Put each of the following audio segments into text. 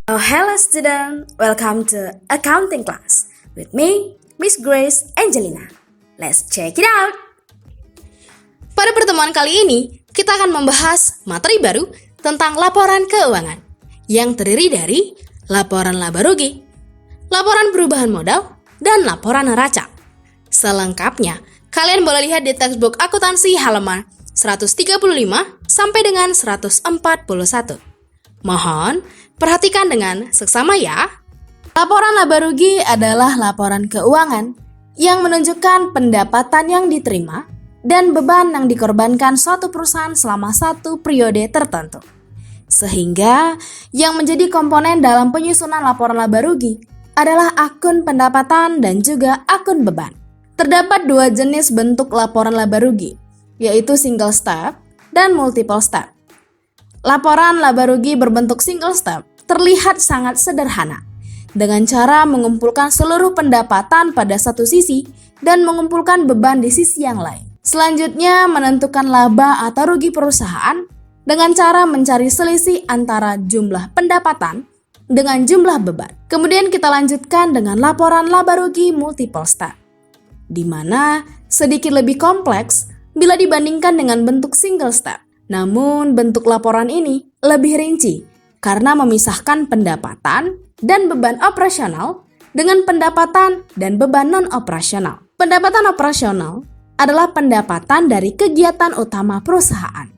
Oh, hello student. Welcome to accounting class with me, Miss Grace Angelina. Let's check it out. Pada pertemuan kali ini, kita akan membahas materi baru tentang laporan keuangan yang terdiri dari laporan laba rugi, laporan perubahan modal, dan laporan neraca. Selengkapnya, kalian boleh lihat di textbook akuntansi halaman 135 sampai dengan 141. Mohon perhatikan dengan seksama ya. Laporan laba rugi adalah laporan keuangan yang menunjukkan pendapatan yang diterima dan beban yang dikorbankan suatu perusahaan selama satu periode tertentu. Sehingga yang menjadi komponen dalam penyusunan laporan laba rugi adalah akun pendapatan dan juga akun beban. Terdapat dua jenis bentuk laporan laba rugi, yaitu single step dan multiple step. Laporan laba rugi berbentuk single step terlihat sangat sederhana, dengan cara mengumpulkan seluruh pendapatan pada satu sisi dan mengumpulkan beban di sisi yang lain. Selanjutnya, menentukan laba atau rugi perusahaan dengan cara mencari selisih antara jumlah pendapatan dengan jumlah beban. Kemudian kita lanjutkan dengan laporan laba rugi multiple step, di mana sedikit lebih kompleks bila dibandingkan dengan bentuk single step. Namun bentuk laporan ini lebih rinci karena memisahkan pendapatan dan beban operasional dengan pendapatan dan beban non-operasional. Pendapatan operasional adalah pendapatan dari kegiatan utama perusahaan.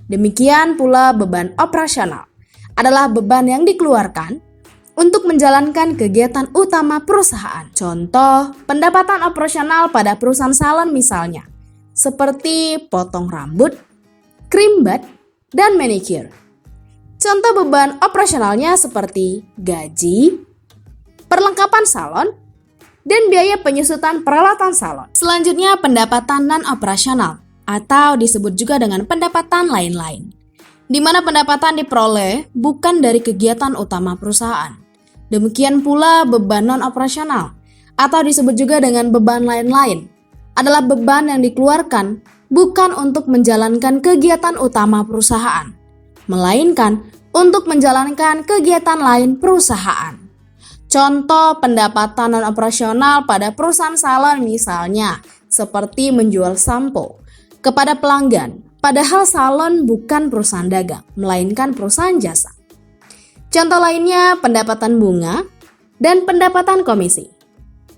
Demikian pula beban operasional adalah beban yang dikeluarkan untuk menjalankan kegiatan utama perusahaan. Contoh, pendapatan operasional pada perusahaan salon misalnya, seperti potong rambut, krim bat, dan manicure. Contoh beban operasionalnya seperti gaji, perlengkapan salon, dan biaya penyusutan peralatan salon. Selanjutnya pendapatan non-operasional atau disebut juga dengan pendapatan lain-lain, di mana pendapatan diperoleh bukan dari kegiatan utama perusahaan. Demikian pula beban non-operasional atau disebut juga dengan beban lain-lain adalah beban yang dikeluarkan bukan untuk menjalankan kegiatan utama perusahaan, melainkan untuk menjalankan kegiatan lain perusahaan. Contoh pendapatan non-operasional pada perusahaan salon misalnya, seperti menjual sampo kepada pelanggan, padahal salon bukan perusahaan dagang, melainkan perusahaan jasa. Contoh lainnya pendapatan bunga dan pendapatan komisi.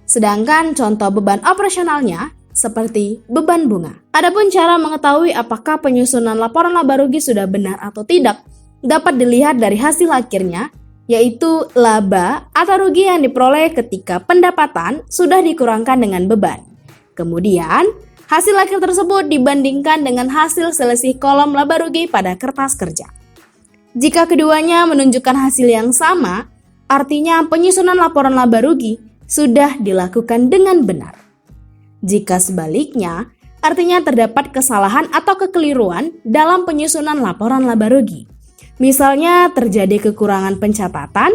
Sedangkan contoh beban operasionalnya seperti beban bunga. Adapun cara mengetahui apakah penyusunan laporan laba rugi sudah benar atau tidak dapat dilihat dari hasil akhirnya, yaitu laba atau rugi yang diperoleh ketika pendapatan sudah dikurangkan dengan beban. Kemudian, hasil akhir tersebut dibandingkan dengan hasil selisih kolom laba rugi pada kertas kerja. Jika keduanya menunjukkan hasil yang sama, artinya penyusunan laporan laba rugi sudah dilakukan dengan benar. Jika sebaliknya, artinya terdapat kesalahan atau kekeliruan dalam penyusunan laporan laba rugi. Misalnya terjadi kekurangan pencatatan,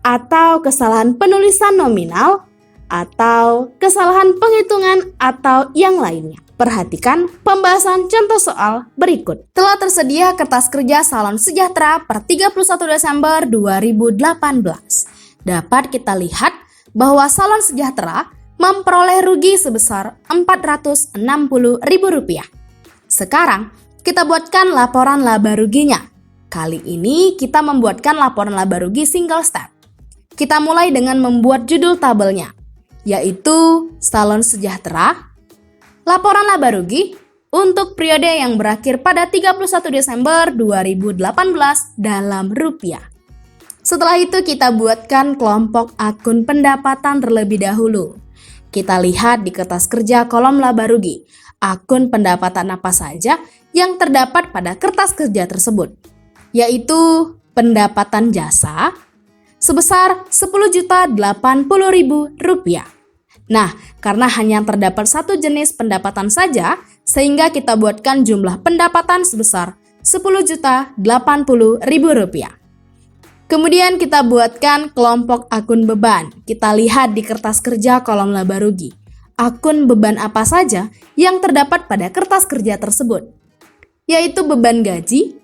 atau kesalahan penulisan nominal, atau kesalahan penghitungan, atau yang lainnya. Perhatikan pembahasan contoh soal berikut. Telah tersedia kertas kerja Salon Sejahtera per 31 Desember 2018. Dapat kita lihat bahwa Salon Sejahtera memperoleh rugi sebesar Rp460.000. Sekarang, kita buatkan laporan laba ruginya. Kali ini kita membuatkan laporan laba rugi single step. Kita mulai dengan membuat judul tabelnya, yaitu Salon Sejahtera, laporan laba rugi untuk periode yang berakhir pada 31 Desember 2018 dalam rupiah. Setelah itu kita buatkan kelompok akun pendapatan terlebih dahulu. Kita lihat di kertas kerja kolom laba rugi, akun pendapatan apa saja yang terdapat pada kertas kerja tersebut, yaitu pendapatan jasa sebesar Rp10.080.000. Nah, karena hanya terdapat satu jenis pendapatan saja, sehingga kita buatkan jumlah pendapatan sebesar Rp10.080.000. Kemudian kita buatkan kelompok akun beban. Kita lihat di kertas kerja kolom laba rugi, akun beban apa saja yang terdapat pada kertas kerja tersebut, yaitu beban gaji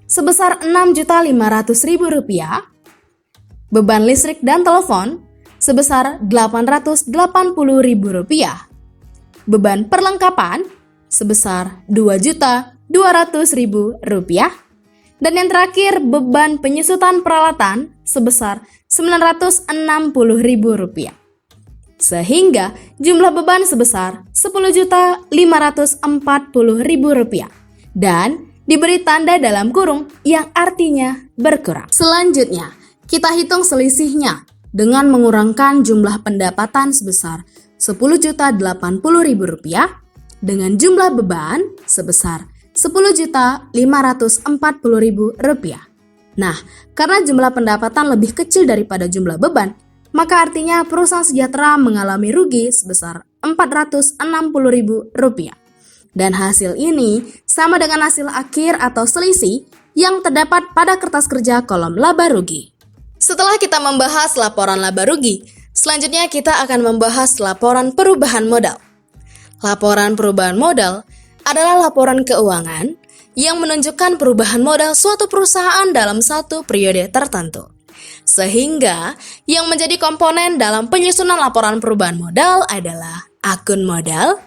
sebesar Rp6.500.000, beban listrik dan telepon sebesar Rp880.000, beban perlengkapan sebesar Rp2.200.000, dan yang terakhir beban penyusutan peralatan sebesar Rp960.000. Sehingga jumlah beban sebesar Rp10.540.000 dan diberi tanda dalam kurung yang artinya berkurang. Selanjutnya, kita hitung selisihnya dengan mengurangkan jumlah pendapatan sebesar Rp10.080.000 dengan jumlah beban sebesar Rp10.540.000. Nah, karena jumlah pendapatan lebih kecil daripada jumlah beban, maka artinya perusahaan sejahtera mengalami rugi sebesar Rp460.000. Dan hasil ini sama dengan hasil akhir atau selisih yang terdapat pada kertas kerja kolom laba rugi. Setelah kita membahas laporan laba rugi, selanjutnya kita akan membahas laporan perubahan modal. Laporan perubahan modal adalah laporan keuangan yang menunjukkan perubahan modal suatu perusahaan dalam satu periode tertentu. Sehingga yang menjadi komponen dalam penyusunan laporan perubahan modal adalah akun modal,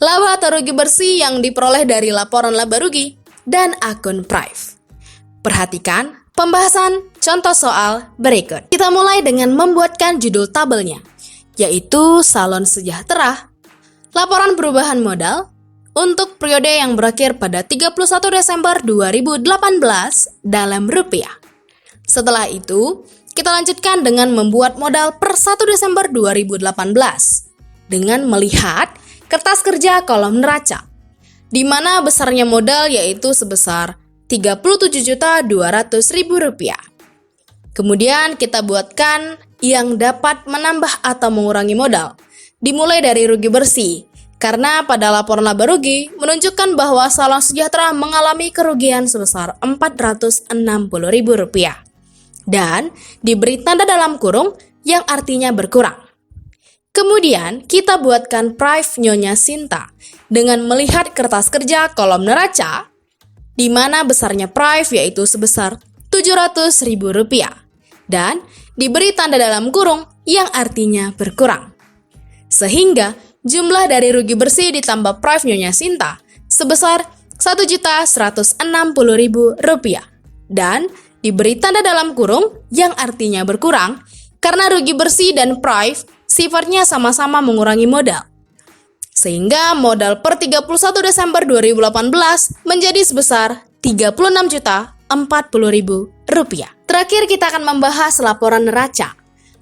laba atau rugi bersih yang diperoleh dari laporan laba rugi, dan akun prive. Perhatikan pembahasan contoh soal berikut. Kita mulai dengan membuatkan judul tabelnya, yaitu Salon Sejahtera, laporan perubahan modal, untuk periode yang berakhir pada 31 Desember 2018 dalam rupiah. Setelah itu, kita lanjutkan dengan membuat modal per 1 Desember 2018 dengan melihat kertas kerja kolom neraca, di mana besarnya modal yaitu sebesar Rp37.200.000. Kemudian kita buatkan yang dapat menambah atau mengurangi modal, dimulai dari rugi bersih, karena pada laporan laba rugi menunjukkan bahwa Salon Sejahtera mengalami kerugian sebesar Rp460.000 dan diberi tanda dalam kurung yang artinya berkurang. Kemudian kita buatkan prive Nyonya Sinta dengan melihat kertas kerja kolom neraca, di mana besarnya prive yaitu sebesar Rp700.000 dan diberi tanda dalam kurung yang artinya berkurang. Sehingga jumlah dari rugi bersih ditambah prive Nyonya Sinta sebesar Rp1.160.000 dan diberi tanda dalam kurung yang artinya berkurang karena rugi bersih dan prive sifatnya sama-sama mengurangi modal. Sehingga modal per 31 Desember 2018 menjadi sebesar Rp36.040.000. Terakhir kita akan membahas laporan neraca.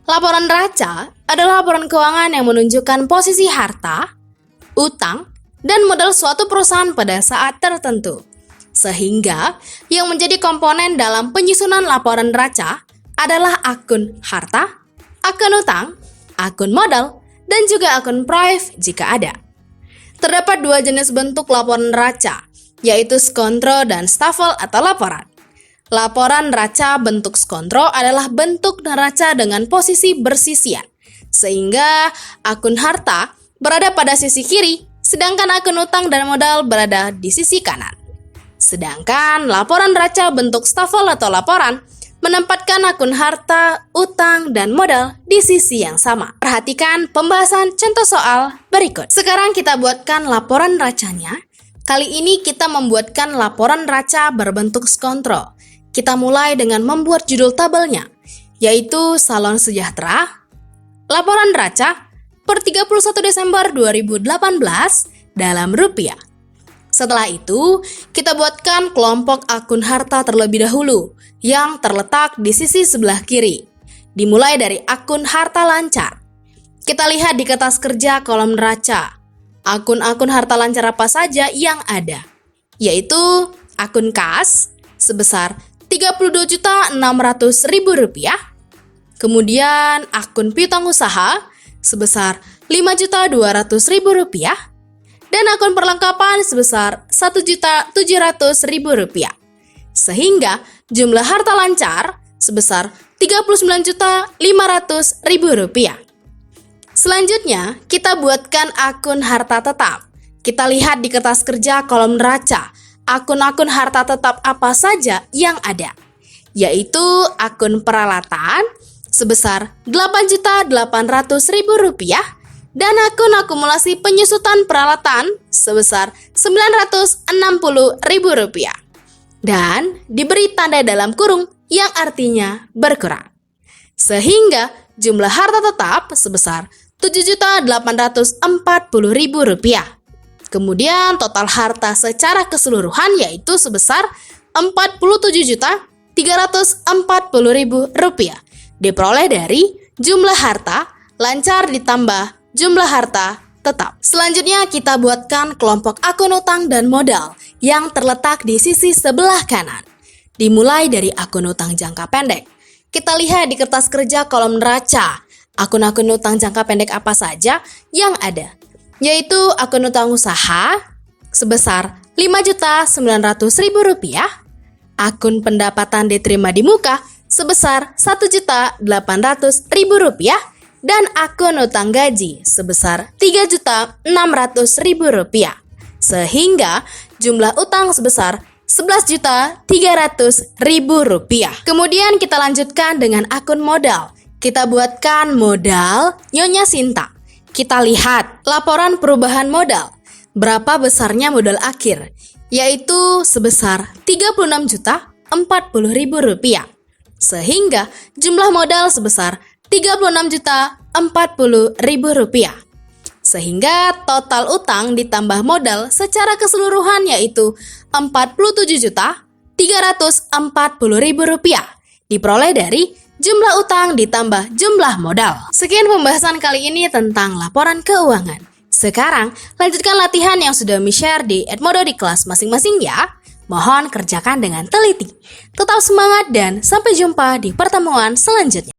Laporan neraca adalah laporan keuangan yang menunjukkan posisi harta, utang, dan modal suatu perusahaan pada saat tertentu. Sehingga yang menjadi komponen dalam penyusunan laporan neraca adalah akun harta, akun utang, akun modal, dan juga akun prive jika ada. Terdapat dua jenis bentuk laporan neraca, yaitu skontro dan stafel atau laporan. Laporan neraca bentuk skontro adalah bentuk neraca dengan posisi bersisian, sehingga akun harta berada pada sisi kiri, sedangkan akun utang dan modal berada di sisi kanan. Sedangkan laporan neraca bentuk stafel atau laporan menempatkan akun harta, utang, dan modal di sisi yang sama. Perhatikan pembahasan contoh soal berikut. Sekarang kita buatkan laporan neracanya. Kali ini kita membuatkan laporan neraca berbentuk skontro. Kita mulai dengan membuat judul tabelnya, yaitu Salon Sejahtera, laporan neraca per 31 Desember 2018 dalam rupiah. Setelah itu, kita buatkan kelompok akun harta terlebih dahulu yang terletak di sisi sebelah kiri. Dimulai dari akun harta lancar. Kita lihat di kertas kerja kolom neraca. Akun-akun harta lancar apa saja yang ada? Yaitu akun kas sebesar Rp32.600.000. Kemudian akun piutang usaha sebesar Rp5.200.000. Dan akun perlengkapan sebesar Rp1.700.000. Sehingga jumlah harta lancar sebesar Rp39.500.000. Selanjutnya, kita buatkan akun harta tetap. Kita lihat di kertas kerja kolom neraca, akun-akun harta tetap apa saja yang ada, yaitu akun peralatan sebesar Rp8.800.000 dan akun akumulasi penyusutan peralatan sebesar Rp960.000 dan diberi tanda dalam kurung yang artinya berkurang. Sehingga jumlah harta tetap sebesar Rp7.840.000. Kemudian total harta secara keseluruhan yaitu sebesar Rp47.340.000 diperoleh dari jumlah harta lancar ditambah jumlah harta tetap. Selanjutnya kita buatkan kelompok akun utang dan modal yang terletak di sisi sebelah kanan. Dimulai dari akun utang jangka pendek. Kita lihat di kertas kerja kolom neraca, akun-akun utang jangka pendek apa saja yang ada, yaitu akun utang usaha sebesar Rp5.900.000, akun pendapatan diterima di muka sebesar Rp1.800.000, dan akun utang gaji sebesar Rp3.600.000. Sehingga jumlah utang sebesar Rp11.300.000. Kemudian kita lanjutkan dengan akun modal. Kita buatkan modal Nyonya Sinta. Kita lihat laporan perubahan modal. Berapa besarnya modal akhir? Yaitu sebesar Rp36.040.000. Sehingga jumlah modal sebesar Rp36.040.000. Sehingga total utang ditambah modal secara keseluruhan yaitu Rp47.340.000 diperoleh dari jumlah utang ditambah jumlah modal. Sekian pembahasan kali ini tentang laporan keuangan. Sekarang lanjutkan latihan yang sudah share di Edmodo di kelas masing-masing ya. Mohon kerjakan dengan teliti. Tetap semangat dan sampai jumpa di pertemuan selanjutnya.